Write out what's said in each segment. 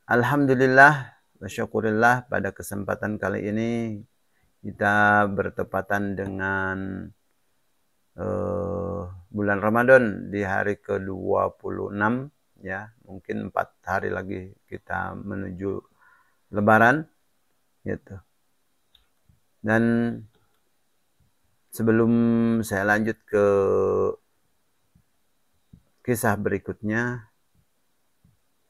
Alhamdulillah, bersyukurillah pada kesempatan kali ini kita bertepatan dengan bulan Ramadan di hari ke-26 ya, mungkin 4 hari lagi kita menuju Lebaran gitu. Dan sebelum saya lanjut ke kisah berikutnya,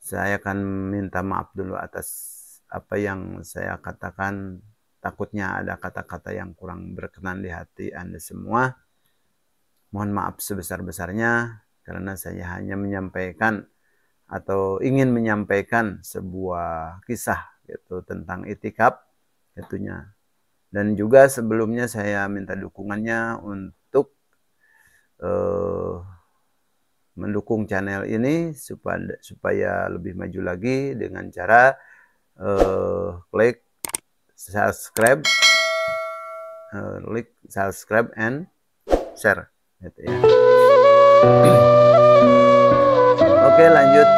saya akan minta maaf dulu atas apa yang saya katakan. Takutnya ada kata-kata yang kurang berkenan di hati Anda semua. Mohon maaf sebesar-besarnya karena saya hanya menyampaikan atau ingin menyampaikan sebuah kisah gitu tentang itikaf tentunya. Dan juga sebelumnya saya minta dukungannya untuk mendukung channel ini supaya lebih maju lagi dengan cara klik subscribe, and share gitu ya. Oke, lanjut.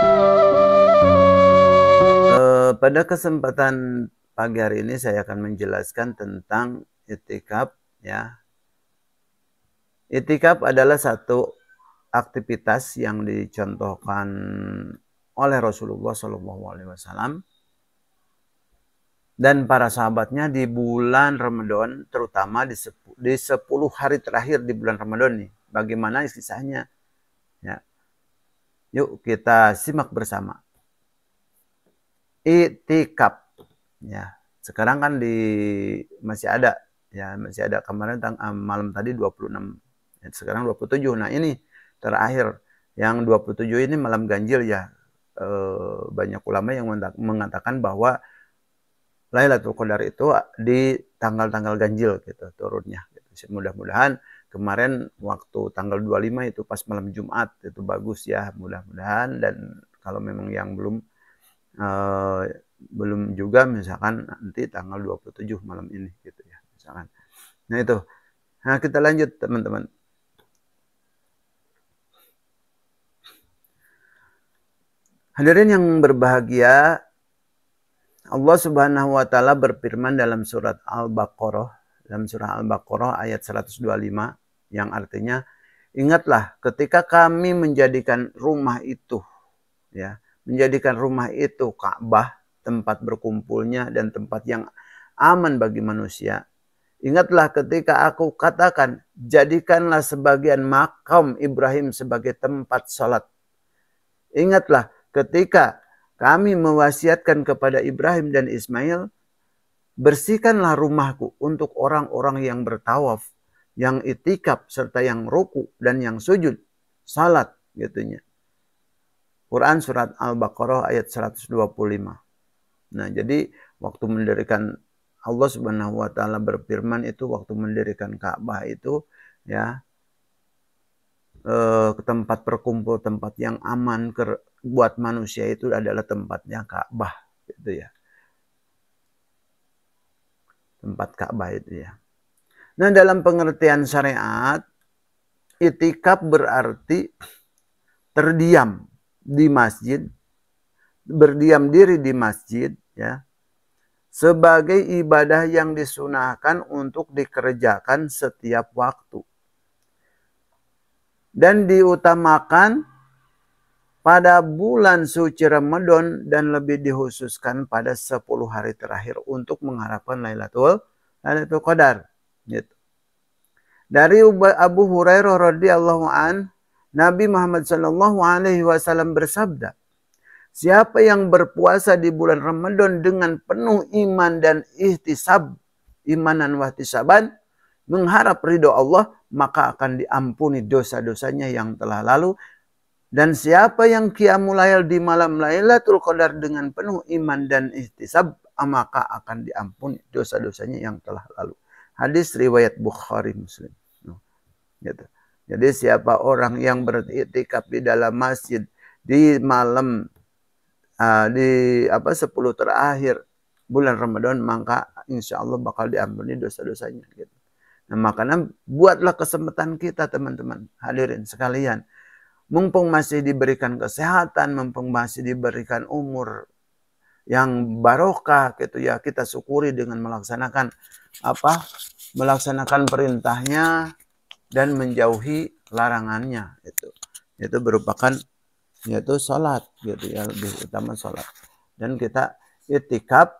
Pada kesempatan pagi hari ini saya akan menjelaskan tentang itikaf ya. Itikaf adalah satu aktivitas yang dicontohkan oleh Rasulullah SAW dan para sahabatnya di bulan Ramadan, terutama di 10 hari terakhir di bulan Ramadan nih. Bagaimana kisahnya? Ya. Yuk kita simak bersama. Itikaf. Ya. Sekarang kan masih ada ya, masih ada kemarin malam tadi 26. Ya, sekarang 27. Nah, ini terakhir yang 27 ini malam ganjil ya. Banyak ulama yang mengatakan bahwa Lailatul Qadar itu di tanggal-tanggal ganjil gitu turunnya gitu. Mudah-mudahan kemarin waktu tanggal 25 itu pas malam Jumat itu bagus ya, mudah-mudahan. Dan kalau memang yang belum juga misalkan nanti tanggal 27 malam ini gitu ya misalkan. Nah itu. Nah kita lanjut teman-teman. Hadirin yang berbahagia, Allah Subhanahu wa taala berfirman dalam surat Al-Baqarah ayat 125 yang artinya, ingatlah ketika kami menjadikan rumah itu ya, menjadikan rumah itu Ka'bah, tempat berkumpulnya dan tempat yang aman bagi manusia. Ingatlah ketika aku katakan, jadikanlah sebagian makam Ibrahim sebagai tempat salat. Ingatlah ketika kami mewasiatkan kepada Ibrahim dan Ismail, bersihkanlah rumahku untuk orang-orang yang bertawaf, yang itikaf, serta yang ruku dan yang sujud, salat gitunya. Quran surat Al-Baqarah ayat 125. Nah, jadi waktu mendirikan, Allah Subhanahu wa taala berfirman itu waktu mendirikan Ka'bah itu ya, tempat berkumpul, tempat yang aman buat manusia itu adalah tempatnya Ka'bah gitu ya. Tempat Ka'bah itu ya. Nah, dalam pengertian syariat, itikaf berarti terdiam di masjid, berdiam diri di masjid ya, sebagai ibadah yang disunahkan untuk dikerjakan setiap waktu dan diutamakan pada bulan suci Ramadan dan lebih dikhususkan pada 10 hari terakhir untuk mengharapkan Lailatul Qadar gitu. Dari Abu Hurairah radhiyallahu an, Nabi Muhammad sallallahu alaihi wasallam bersabda, siapa yang berpuasa di bulan Ramadan dengan penuh iman dan ihtisab, imanan wa ihtisaban, mengharap ridho Allah, maka akan diampuni dosa-dosanya yang telah lalu. Dan siapa yang qiyamul lail di malam Lailatul Qadar dengan penuh iman dan ihtisab, maka akan diampuni dosa-dosanya yang telah lalu. Hadis riwayat Bukhari Muslim. Gitu. Jadi siapa orang yang beriktikaf di dalam masjid di malam di 10 terakhir bulan Ramadan, maka insya Allah bakal diampuni dosa-dosanya gitu. Nah, makanya buatlah kesempatan kita teman-teman hadirin sekalian, mumpung masih diberikan kesehatan, mumpung masih diberikan umur yang barokah gitu ya, kita syukuri dengan melaksanakan apa? Melaksanakan perintahnya dan menjauhi larangannya itu. Itu merupakan yaitu sholat gitu ya, lebih utama sholat. Dan kita i'tikaf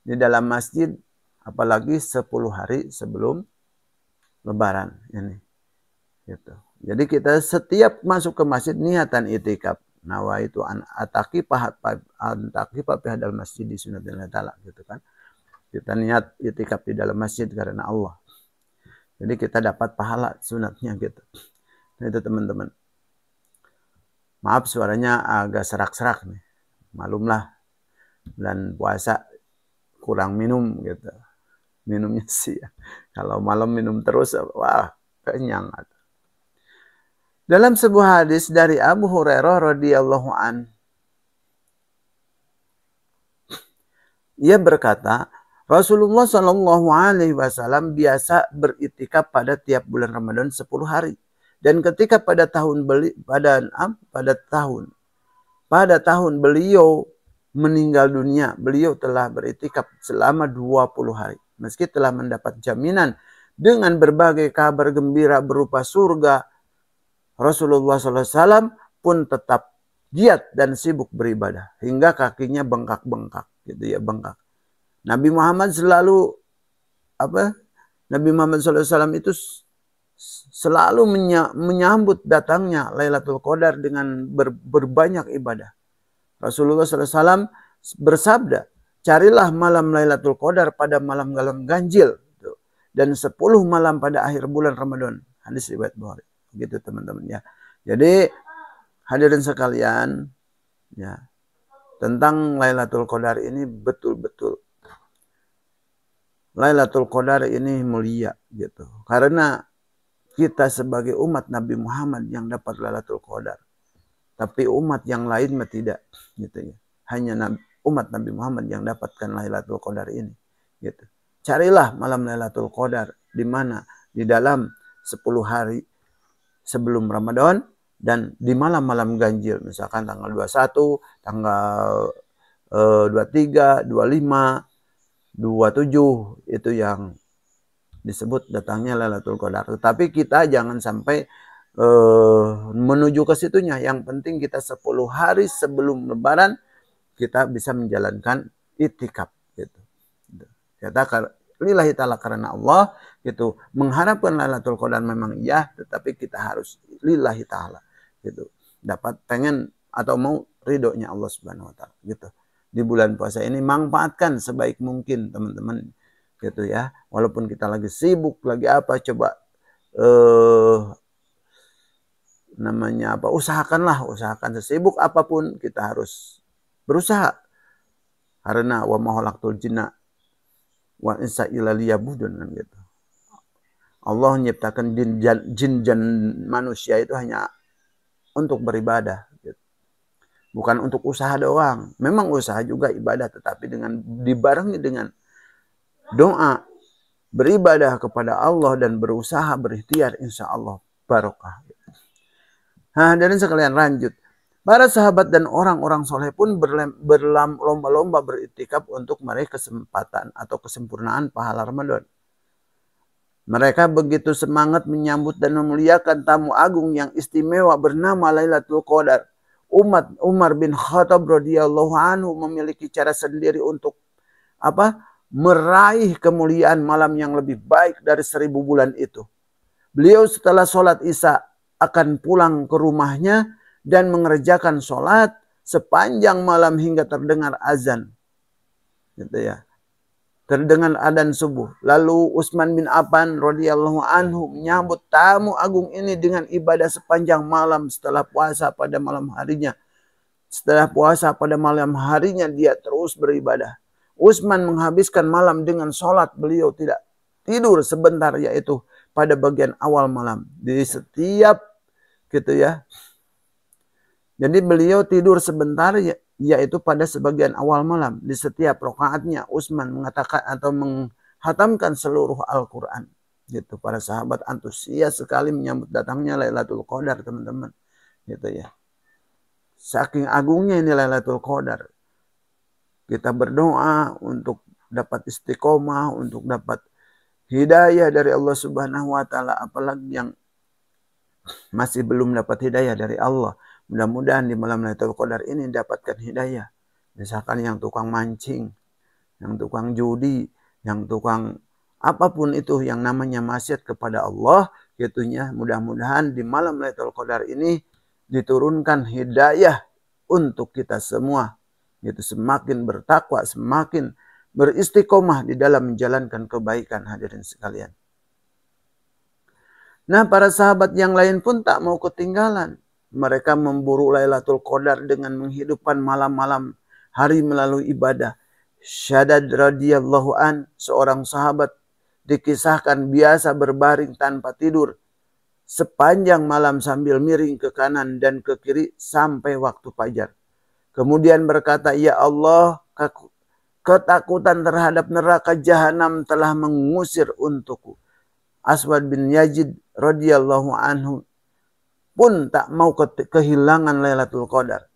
di dalam masjid apalagi 10 hari sebelum lebaran ini gitu. Jadi kita setiap masuk ke masjid niatan i'tikaf. Nawaitu an ataqifa fi hadal masjid di sunnatillah taala gitu kan. Kita niat i'tikaf di dalam masjid karena Allah. Jadi kita dapat pahala sunatnya gitu. Nah, itu teman-teman. Maaf suaranya agak serak-serak nih. Malumlah bulan puasa kurang minum gitu. Minumnya sih ya. Kalau malam minum terus wah kenyang. Dalam sebuah hadis dari Abu Hurairah radhiyallahu an, ia berkata, Rasulullah Shallallahu Alaihi Wasallam biasa beriktikaf pada tiap bulan Ramadan 10 hari. Dan ketika pada tahun beliau meninggal dunia, beliau telah beriktikaf selama 20 hari. Meski telah mendapat jaminan dengan berbagai kabar gembira berupa surga, Rasulullah SAW pun tetap giat dan sibuk beribadah hingga kakinya bengkak-bengkak gitu ya, bengkak. Nabi Muhammad SAW itu selalu menyambut datangnya Lailatul Qadar dengan berbanyak ibadah. Rasulullah SAW bersabda, carilah malam Lailatul Qadar pada malam ganjil dan 10 malam pada akhir bulan Ramadan. Hadis riwayat Bukhari. Gitu teman-teman ya. Jadi hadirin sekalian ya, tentang Lailatul Qadar ini betul-betul Lailatul Qadar ini mulia gitu. Karena kita sebagai umat Nabi Muhammad yang dapat Lailatul Qadar. Tapi umat yang lain tidak gitu ya. Hanya umat Nabi Muhammad yang dapatkan Lailatul Qadar ini gitu. Carilah malam Lailatul Qadar di mana? Di dalam 10 hari sebelum Ramadan dan di malam-malam ganjil, misalkan tanggal 21, tanggal 23, 25, 27 itu yang disebut datangnya Lailatul Qadar. Tetapi kita jangan sampai menuju ke situnya. Yang penting kita 10 hari sebelum Lebaran kita bisa menjalankan i'tikaf gitu. Kita lillahi ta'ala karena Allah gitu. Mengharapkan Lailatul Qadar memang iya, tetapi kita harus lillahi ta'ala gitu. Dapat pengen atau mau ridhonya Allah Subhanahu wa taala gitu. Di bulan puasa ini manfaatkan sebaik mungkin teman-teman gitu ya. Walaupun kita lagi sibuk, lagi apa, coba usahakan sesibuk apapun kita harus berusaha. Karena wa ma khalaqtul jinna wa insa illa liya'budun gitu. Allah menciptakan jin dan manusia itu hanya untuk beribadah gitu. Bukan untuk usaha doang. Memang usaha juga ibadah, tetapi dibarengi dengan doa, beribadah kepada Allah dan berusaha berikhtiar, insya Allah barokah. Nah, hadirin sekalian lanjut. Para sahabat dan orang-orang soleh pun berlomba-lomba beriktikaf untuk meraih kesempatan atau kesempurnaan pahala Ramadan. Mereka begitu semangat menyambut dan memuliakan tamu agung yang istimewa bernama Lailatul Qadar. Umar bin Khattab radhiyallahu anhu memiliki cara sendiri untuk meraih kemuliaan malam yang lebih baik dari 1000 bulan itu. Beliau setelah sholat Isya akan pulang ke rumahnya dan mengerjakan sholat sepanjang malam hingga terdengar azan. Gitu ya. Terdengar adzan subuh. Lalu Utsman bin Affan radhiyallahu anhu menyambut tamu agung ini dengan ibadah sepanjang malam setelah puasa pada malam harinya. Setelah puasa pada malam harinya dia terus beribadah. Utsman menghabiskan malam dengan sholat. Beliau tidak tidur sebentar, yaitu pada bagian awal malam. Di setiap gitu ya. Jadi beliau tidur sebentar yaitu pada sebagian awal malam. Di setiap rakaatnya Utsman mengatakan atau menghatamkan seluruh Al-Quran. Gitu. Para sahabat antusias sekali menyambut datangnya Lailatul Qadar, teman-teman. Gitu ya. Saking agungnya ini Lailatul Qadar. kita berdoa untuk dapat istiqomah, untuk dapat hidayah dari Allah Subhanahu wa taala, apalagi yang masih belum dapat hidayah dari Allah. Mudah-mudahan di malam Lailatul Qadar ini dapatkan hidayah. Misalkan yang tukang mancing, yang tukang judi, yang tukang apapun itu yang namanya maksiat kepada Allah, gitunya, mudah-mudahan di malam Lailatul Qadar ini diturunkan hidayah untuk kita semua. Gitu, semakin bertakwa, semakin beristiqomah di dalam menjalankan kebaikan, hadirin sekalian. Nah, para sahabat yang lain pun tak mau ketinggalan. Mereka memburu Lailatul Qadar dengan menghidupkan malam-malam hari melalui ibadah. Syaddad radhiyallahu an, seorang sahabat, dikisahkan biasa berbaring tanpa tidur sepanjang malam sambil miring ke kanan dan ke kiri sampai waktu fajar. Kemudian berkata, "Ya Allah, ketakutan terhadap neraka jahanam telah mengusir untukku." Aswad bin Yazid radhiyallahu anhu pun tak mau kehilangan Lailatul Qadar.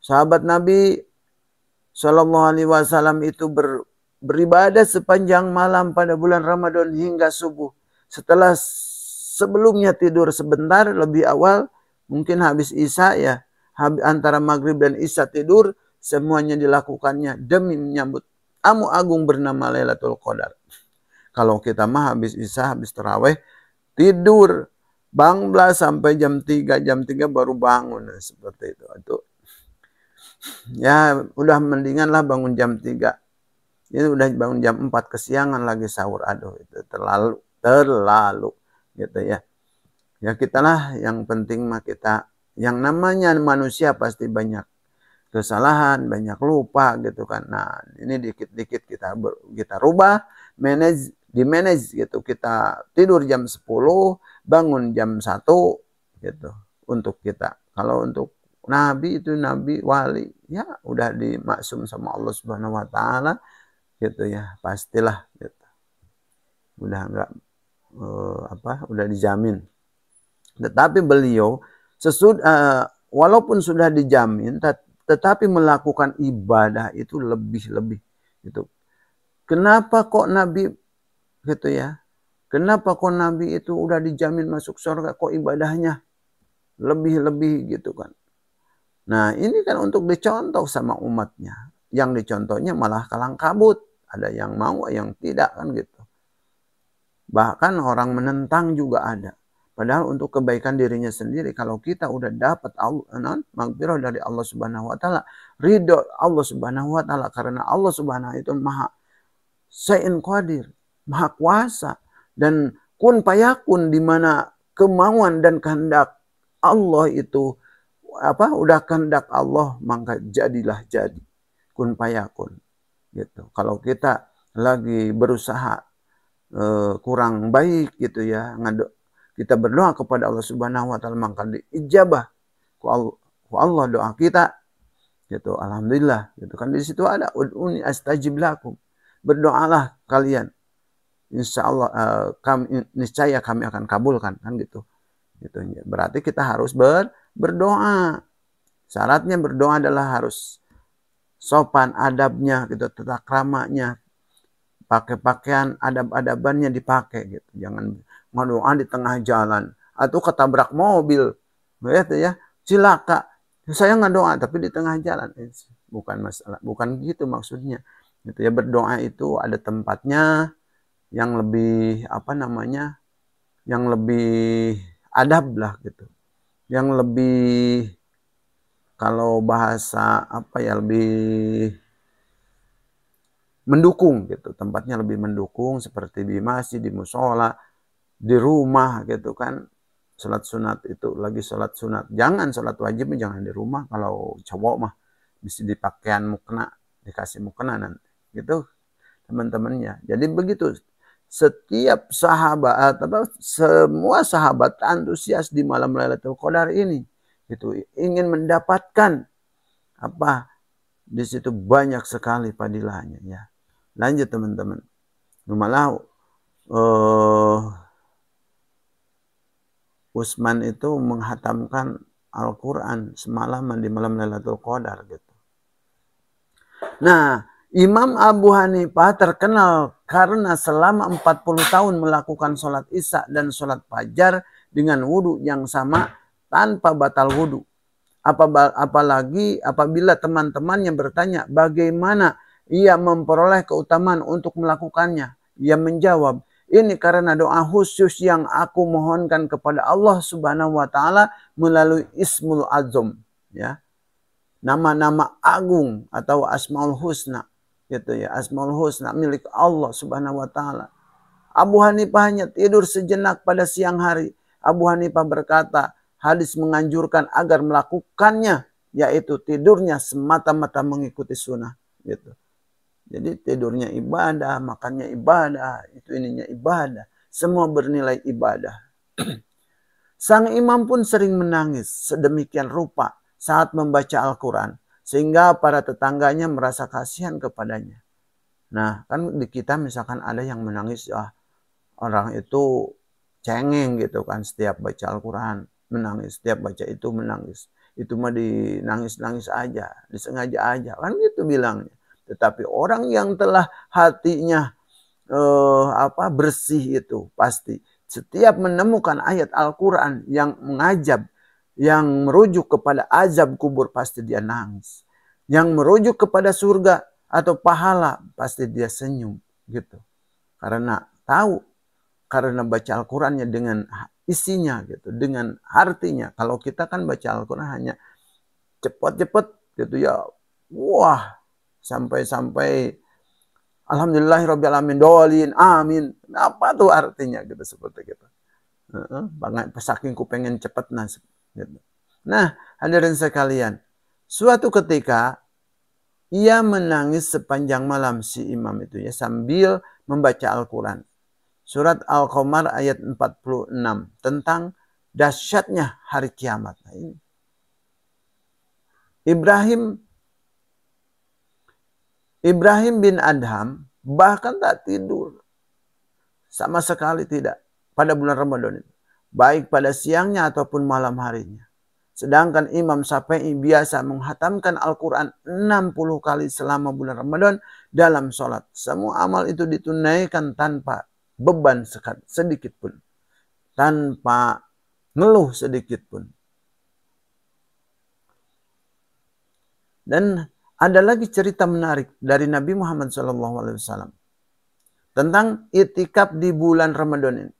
Sahabat Nabi Shallallahu Alaihi Wasallam itu beribadah sepanjang malam pada bulan Ramadan hingga subuh. Setelah sebelumnya tidur sebentar lebih awal, mungkin habis Isya ya, antara maghrib dan Isya tidur, semuanya dilakukannya demi menyambut tamu agung bernama Lailatul Qadar. Kalau kita mah habis Isya, habis tarawih, tidur bangla sampai jam 3 baru bangun. Nah, seperti itu. Ya udah mendingan lah bangun jam 3. Ini udah bangun jam 4 kesiangan lagi sahur. Aduh, itu terlalu gitu ya. Ya kita lah, yang penting mah kita, yang namanya manusia pasti banyak kesalahan, banyak lupa gitu kan. Nah, ini dikit-dikit kita rubah, manage gitu. Kita tidur jam 10, bangun jam 1 gitu untuk kita. Kalau untuk nabi itu, nabi wali ya udah dimaksum sama Allah Subhanahu wa taala gitu ya, pastilah gitu. Udah enggak udah dijamin. Tetapi beliau walaupun sudah dijamin, tetapi melakukan ibadah itu lebih-lebih gitu. Kenapa kok Nabi gitu ya? Kenapa kok Nabi itu udah dijamin masuk surga, kok ibadahnya lebih-lebih gitu kan? Nah, ini kan untuk dicontoh sama umatnya. Yang dicontohnya malah kalang kabut. Ada yang mau, yang tidak kan gitu. Bahkan orang menentang juga ada. Padahal untuk kebaikan dirinya sendiri, kalau kita udah dapat maghfirah dari Allah Subhanahu wa taala, ridho Allah Subhanahu wa taala, karena Allah Subhanahu itu maha Syai'in qadir, maha kuasa, dan kun payakun, di mana kemauan dan kehendak Allah itu udah kehendak Allah, maka jadilah jadi, kun payakun gitu. Kalau kita lagi berusaha kurang baik gitu ya, kita berdoa kepada Allah Subhanahu wa taala, maka diijabah ku Allah doa kita gitu. Alhamdulillah gitu kan. Di situ ada ud'uni astajib lakum, berdoalah kalian, insyaallah niscaya kami akan kabulkan kan gitu. Berarti kita harus berdoa. Syaratnya berdoa adalah harus sopan adabnya gitu, tata kramanya, pakai pakaian adab-adabannya dipakai gitu. Jangan doa di tengah jalan atau ketabrak mobil gitu ya, cilaka, saya doa tapi di tengah jalan, bukan masalah, bukan gitu maksudnya gitu ya. Berdoa itu ada tempatnya yang lebih yang lebih adab lah gitu, yang lebih, kalau bahasa lebih mendukung gitu, tempatnya lebih mendukung, seperti di masjid, di musola, di rumah gitu kan. Sholat sunat itu, lagi sholat sunat, jangan sholat wajib jangan di rumah. Kalau cowok mah bisa di pakaian mukena, dikasih mukena nanti gitu teman-temannya. Jadi begitu, setiap sahabat semua sahabat antusias di malam Lailatul Qadar ini gitu, ingin mendapatkan di situ banyak sekali padilahnya ya. Lanjut teman-teman. Malah Utsman itu menghatamkan Al-Quran semalaman di malam Lailatul Qadar gitu. Nah, Imam Abu Hanifah terkenal karena selama 40 tahun melakukan sholat isya dan sholat fajar dengan wudhu yang sama tanpa batal wudhu. Apalagi apabila teman-temannya bertanya bagaimana ia memperoleh keutamaan untuk melakukannya. Ia menjawab, ini karena doa khusus yang aku mohonkan kepada Allah Subhanahu wa taala melalui Ismul Azam, ya. Nama-nama agung atau Asmaul Husna, gitu ya. Asmaul Husna milik Allah Subhanahu wa taala. Abu Hanifah hanya tidur sejenak pada siang hari. Abu Hanifah berkata, hadis menganjurkan agar melakukannya, yaitu tidurnya semata-mata mengikuti sunnah, gitu. Jadi tidurnya ibadah, makannya ibadah, itu ininya ibadah. Semua bernilai ibadah. Sang imam pun sering menangis sedemikian rupa saat membaca Al-Quran, sehingga para tetangganya merasa kasihan kepadanya. Nah, kan di kita misalkan ada yang menangis, ya orang itu cengeng gitu kan, setiap baca Al-Quran menangis, setiap baca itu menangis. Itu mah dinangis-nangis aja, disengaja aja, kan gitu bilangnya. Tetapi orang yang telah hatinya bersih itu pasti setiap menemukan ayat Al-Quran yang mengajab, yang merujuk kepada azab kubur, pasti dia nangis. Yang merujuk kepada surga atau pahala, pasti dia senyum gitu. Karena tahu, karena baca Al-Qurannya dengan isinya gitu, dengan artinya. Kalau kita kan baca Al-Quran hanya cepet-cepet gitu ya. Wah, sampai alhamdulillahirrabbilalamin, dolin, amin. Apa tuh artinya gitu, seperti gitu. Saking ku pengen cepet gitu. Nah, hadirin sekalian, suatu ketika ia menangis sepanjang malam, si imam itu ya, sambil membaca Al-Quran. Surat Al-Qamar ayat 46 tentang dahsyatnya hari kiamat. Nah, ini. Ibrahim bin Adham bahkan tak tidur. Sama sekali tidak pada bulan Ramadan itu. Baik pada siangnya ataupun malam harinya. Sedangkan Imam Syafi'i biasa menghatamkan Al-Quran 60 kali selama bulan Ramadan dalam sholat. Semua amal itu ditunaikan tanpa beban sedikit pun. Tanpa ngeluh sedikit pun. Dan ada lagi cerita menarik dari Nabi Muhammad SAW tentang itikaf di bulan Ramadan ini.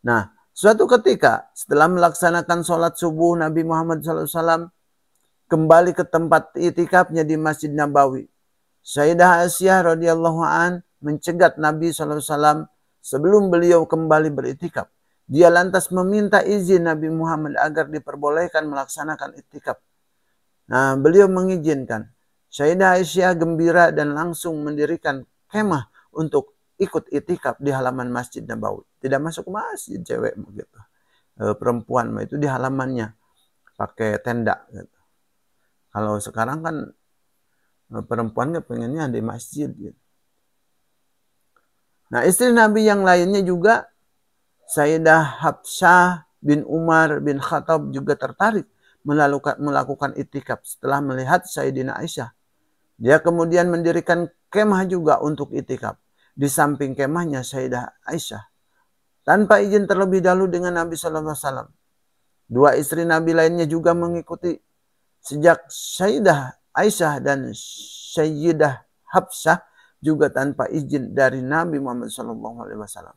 Nah, suatu ketika setelah melaksanakan sholat subuh, Nabi Muhammad SAW kembali ke tempat itikafnya di Masjid Nabawi. Sayyidah Aisyah radhiyallahu an mencegat Nabi SAW sebelum beliau kembali beritikaf. Dia lantas meminta izin Nabi Muhammad agar diperbolehkan melaksanakan itikaf. Nah, beliau mengizinkan. Sayyidah Aisyah gembira dan langsung mendirikan kemah untuk ikut itikaf di halaman Masjid Nabawi. Tidak masuk masjid cewek begitu. Perempuan itu di halamannya pakai tenda gitu. Kalau sekarang kan perempuan pengennya di masjid gitu. Nah, istri Nabi yang lainnya juga Sayyidah Hafsah bin Umar bin Khattab juga tertarik melakukan itikaf setelah melihat Sayyidina Aisyah. Dia kemudian mendirikan kemah juga untuk itikaf di samping kemahnya Sayyidah Aisyah, tanpa izin terlebih dahulu dengan Nabi SAW. Dua istri Nabi lainnya juga mengikuti sejak Sayyidah Aisyah dan Sayyidah Hafsah juga tanpa izin dari Nabi Muhammad SAW.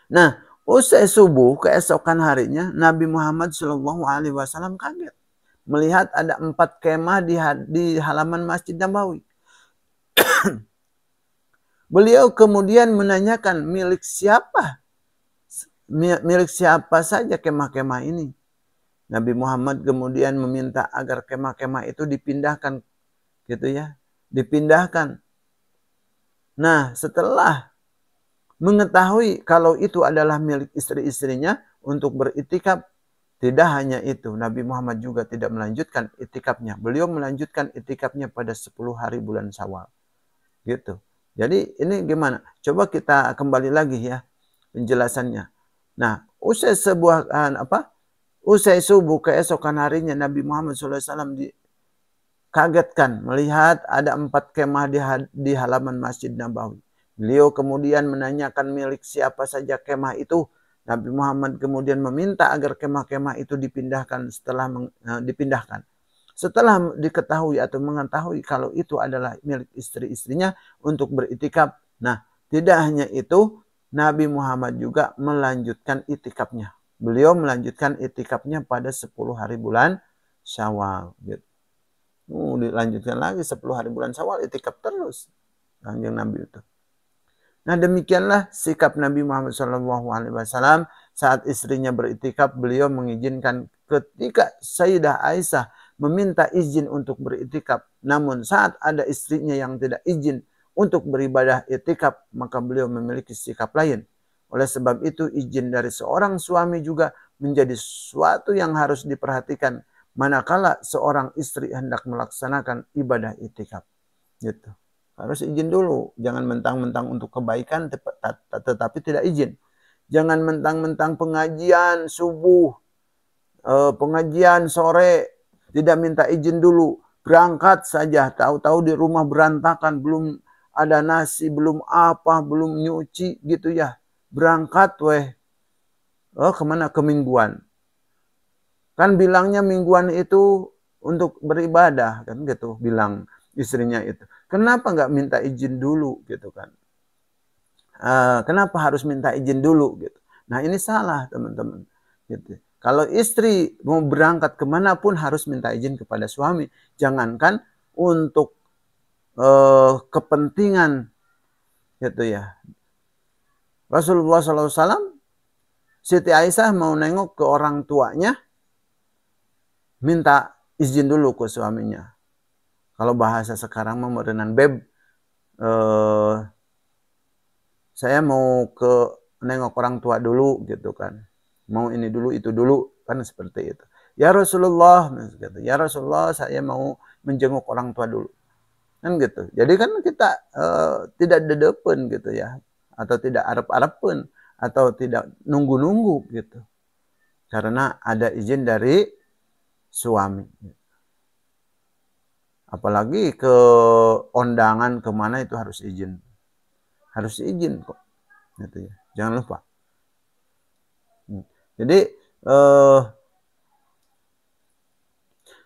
Nah, usai subuh keesokan harinya Nabi Muhammad SAW kaget melihat ada 4 kemah di halaman Masjid Nabawi. Beliau kemudian menanyakan milik siapa saja kemah-kemah ini. Nabi Muhammad kemudian meminta agar kemah-kemah itu dipindahkan, gitu ya, dipindahkan. Nah, setelah mengetahui kalau itu adalah milik istri-istrinya untuk beritikaf, tidak hanya itu, Nabi Muhammad juga tidak melanjutkan itikafnya. Beliau melanjutkan itikafnya pada 10 hari bulan Syawal. Gitu. Jadi ini gimana? Coba kita kembali lagi ya penjelasannya. Nah, usai Usai subuh keesokan harinya Nabi Muhammad SAW dikagetkan melihat ada 4 kemah di halaman Masjid Nabawi. Beliau kemudian menanyakan milik siapa saja kemah itu. Nabi Muhammad kemudian meminta agar kemah-kemah itu dipindahkan. Setelah diketahui atau mengetahui kalau itu adalah milik istri-istrinya untuk beriktikaf. Nah, tidak hanya itu, Nabi Muhammad juga melanjutkan iktikafnya. Beliau melanjutkan iktikafnya pada 10 hari bulan Syawal. Gitu. Dilanjutkan lagi 10 hari bulan Syawal, iktikaf terus. Kanjeng Nabi itu. Nah, demikianlah sikap Nabi Muhammad SAW saat istrinya beriktikaf. Beliau mengizinkan ketika Sayyidah Aisyah meminta izin untuk beriktikaf. Namun saat ada istrinya yang tidak izin untuk beribadah iktikaf, maka beliau memiliki sikap lain. Oleh sebab itu, izin dari seorang suami juga menjadi sesuatu yang harus diperhatikan manakala seorang istri hendak melaksanakan ibadah iktikaf. Gitu. Harus izin dulu. Jangan mentang-mentang untuk kebaikan tetapi tidak izin. Jangan mentang-mentang pengajian subuh, pengajian sore, tidak minta izin dulu. Berangkat saja, tahu-tahu di rumah berantakan, belum ada nasi, belum apa, belum nyuci gitu ya. Berangkat weh. Oh, kemana? Ke mingguan. Kan bilangnya mingguan itu untuk beribadah, kan gitu bilang istrinya itu. Kenapa nggak minta izin dulu gitu kan? Kenapa harus minta izin dulu gitu? Nah, ini salah teman-teman. Gitu. Kalau istri mau berangkat kemanapun harus minta izin kepada suami. Jangankan untuk kepentingan gitu ya. Rasulullah SAW, Siti Aisyah mau nengok ke orang tuanya, minta izin dulu ke suaminya. Kalau bahasa sekarang modernan, beb, saya mau ke nengok orang tua dulu gitu kan. Mau ini dulu, itu dulu, kan seperti itu. Ya Rasulullah, ya Rasulullah, saya mau menjenguk orang tua dulu. Kan gitu. Jadi kan kita tidak dedepen gitu ya. Atau tidak arep-arepen. Atau tidak nunggu-nunggu gitu. Karena ada izin dari suami. Apalagi ke undangan kemana itu harus izin. Harus izin kok. Gitu ya. Jangan lupa. Jadi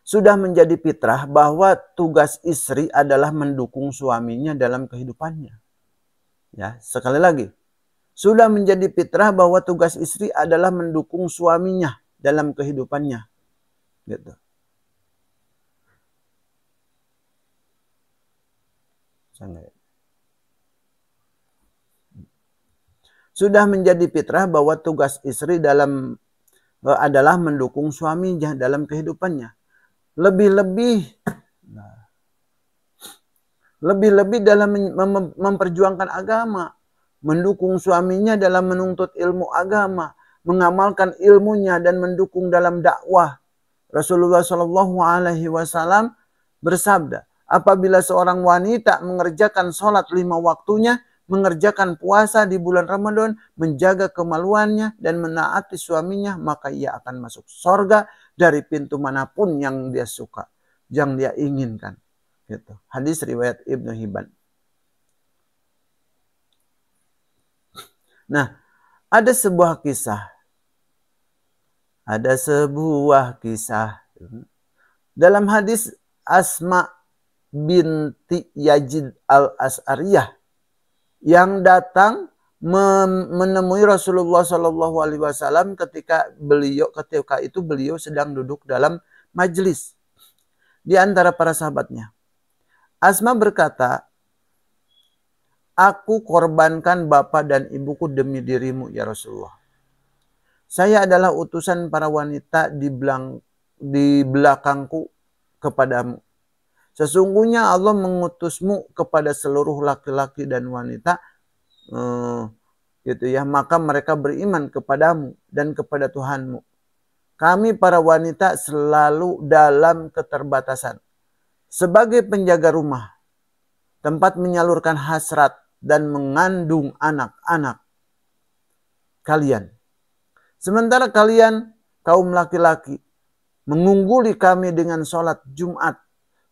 sudah menjadi fitrah bahwa tugas istri adalah mendukung suaminya dalam kehidupannya. Ya, sekali lagi. Sudah menjadi fitrah bahwa tugas istri adalah mendukung suaminya dalam kehidupannya. Gitu. Sudah menjadi fitrah bahwa tugas istri adalah mendukung suaminya dalam kehidupannya. Lebih-lebih dalam memperjuangkan agama, mendukung suaminya dalam menuntut ilmu agama, mengamalkan ilmunya dan mendukung dalam dakwah. Rasulullah SAW bersabda, apabila seorang wanita mengerjakan sholat 5 waktunya, mengerjakan puasa di bulan Ramadan, menjaga kemaluannya dan menaati suaminya, maka ia akan masuk surga dari pintu manapun yang dia suka, yang dia inginkan. Gitu. Hadis riwayat Ibnu Hibban. Nah, ada sebuah kisah. Dalam hadis Asma binti Yazid al-As'ariyah yang datang menemui Rasulullah SAW ketika itu beliau sedang duduk dalam majelis di antara para sahabatnya. Asma berkata, aku korbankan bapak dan ibuku demi dirimu ya Rasulullah. Saya adalah utusan para wanita di belakangku kepadamu. Sesungguhnya Allah mengutusmu kepada seluruh laki-laki dan wanita, gitu ya. Maka mereka beriman kepadamu dan kepada Tuhanmu. Kami para wanita selalu dalam keterbatasan. Sebagai penjaga rumah, tempat menyalurkan hasrat dan mengandung anak-anak kalian. Sementara kalian kaum laki-laki, mengungguli kami dengan sholat Jumat,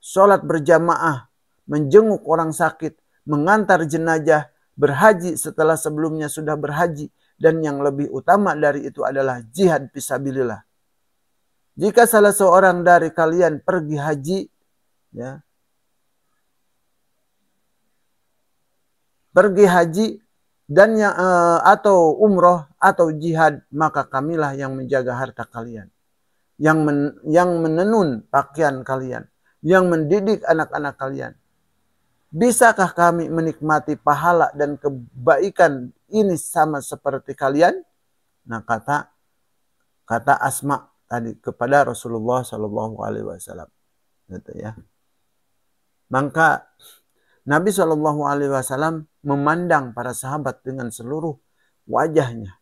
sholat berjamaah, menjenguk orang sakit, mengantar jenazah, berhaji setelah sebelumnya sudah berhaji, dan yang lebih utama dari itu adalah jihad fisabilillah. Jika salah seorang dari kalian pergi haji, ya, pergi haji dan atau umroh atau jihad, maka kamilah yang menjaga harta kalian, yang menenun pakaian kalian, yang mendidik anak-anak kalian. Bisakah kami menikmati pahala dan kebaikan ini sama seperti kalian? Nah, kata Asma tadi kepada Rasulullah Shallallahu Alaihi Wasallam, gitu ya. Maka Nabi Shallallahu Alaihi Wasallam memandang para sahabat dengan seluruh wajahnya.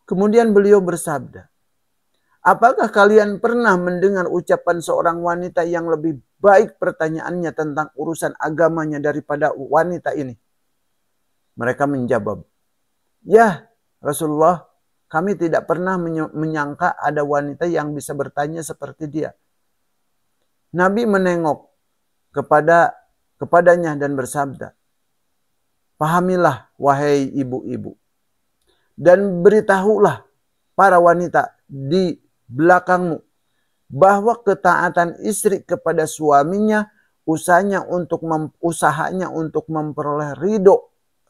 Kemudian beliau bersabda, apakah kalian pernah mendengar ucapan seorang wanita yang lebih baik pertanyaannya tentang urusan agamanya daripada wanita ini? Mereka menjawab, ya Rasulullah, kami tidak pernah menyangka ada wanita yang bisa bertanya seperti dia. Nabi menengok kepadanya dan bersabda, pahamilah wahai ibu-ibu, dan beritahulah para wanita di belakangmu bahwa ketaatan istri kepada suaminya usahanya untuk memperoleh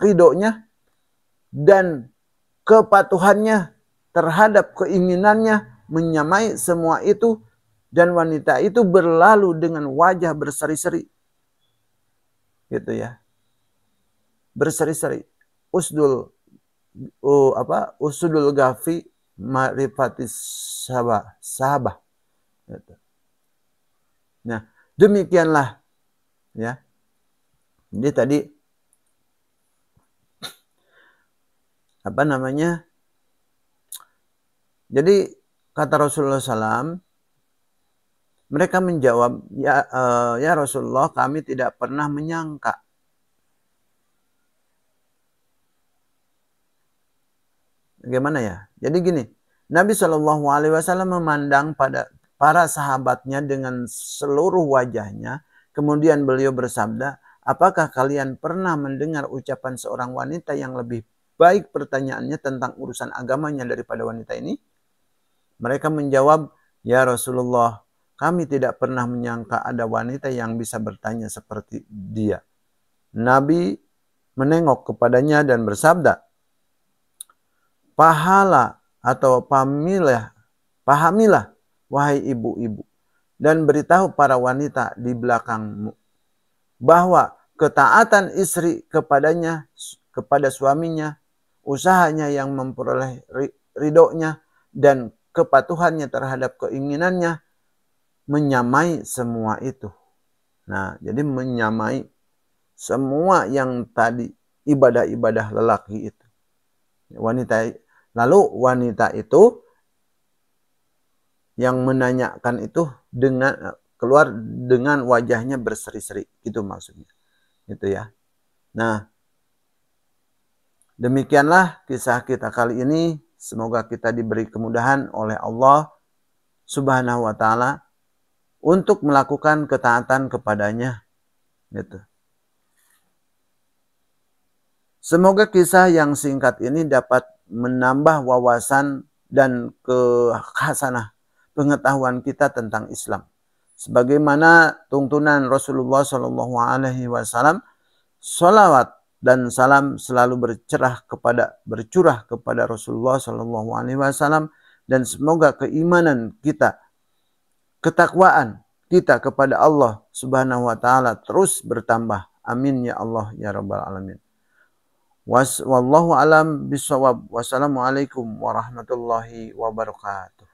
ridhonya dan kepatuhannya terhadap keinginannya menyamai semua itu, dan wanita itu berlalu dengan wajah berseri-seri, gitu ya, berseri-seri. Usdul gafi ma'rifatis sahabah. Nah, demikianlah ya. Jadi tadi jadi kata Rasulullah SAW, mereka menjawab, ya Rasulullah, kami tidak pernah menyangka. Bagaimana ya? Jadi gini, Nabi Shallallahu Alaihi Wasallam memandang pada para sahabatnya dengan seluruh wajahnya. Kemudian beliau bersabda, apakah kalian pernah mendengar ucapan seorang wanita yang lebih baik pertanyaannya tentang urusan agamanya daripada wanita ini? Mereka menjawab, ya Rasulullah, kami tidak pernah menyangka ada wanita yang bisa bertanya seperti dia. Nabi menengok kepadanya dan bersabda, pahala atau pahamilah wahai ibu-ibu, dan beritahu para wanita di belakangmu bahwa ketaatan istri kepada suaminya, usahanya yang memperoleh ridhonya, dan kepatuhannya terhadap keinginannya menyamai semua itu. Nah, jadi menyamai semua yang tadi ibadah-ibadah lelaki itu. Lalu wanita itu yang menanyakan itu keluar dengan wajahnya berseri-seri, itu maksudnya. Gitu ya. Nah, demikianlah kisah kita kali ini. Semoga kita diberi kemudahan oleh Allah Subhanahu wa taala untuk melakukan ketaatan kepadanya. Gitu. Semoga kisah yang singkat ini dapat menambah wawasan dan khasanah pengetahuan kita tentang Islam. Sebagaimana tuntunan Rasulullah Shallallahu Alaihi Wasallam, salawat dan salam selalu bercurah kepada Rasulullah Shallallahu Alaihi Wasallam, dan semoga keimanan kita, ketakwaan kita kepada Allah Subhanahu Wa Taala terus bertambah. Amin ya Allah ya Rabbal Alamin. Wallahu alam bisawab. Wassalamualaikum warahmatullahi wabarakatuh.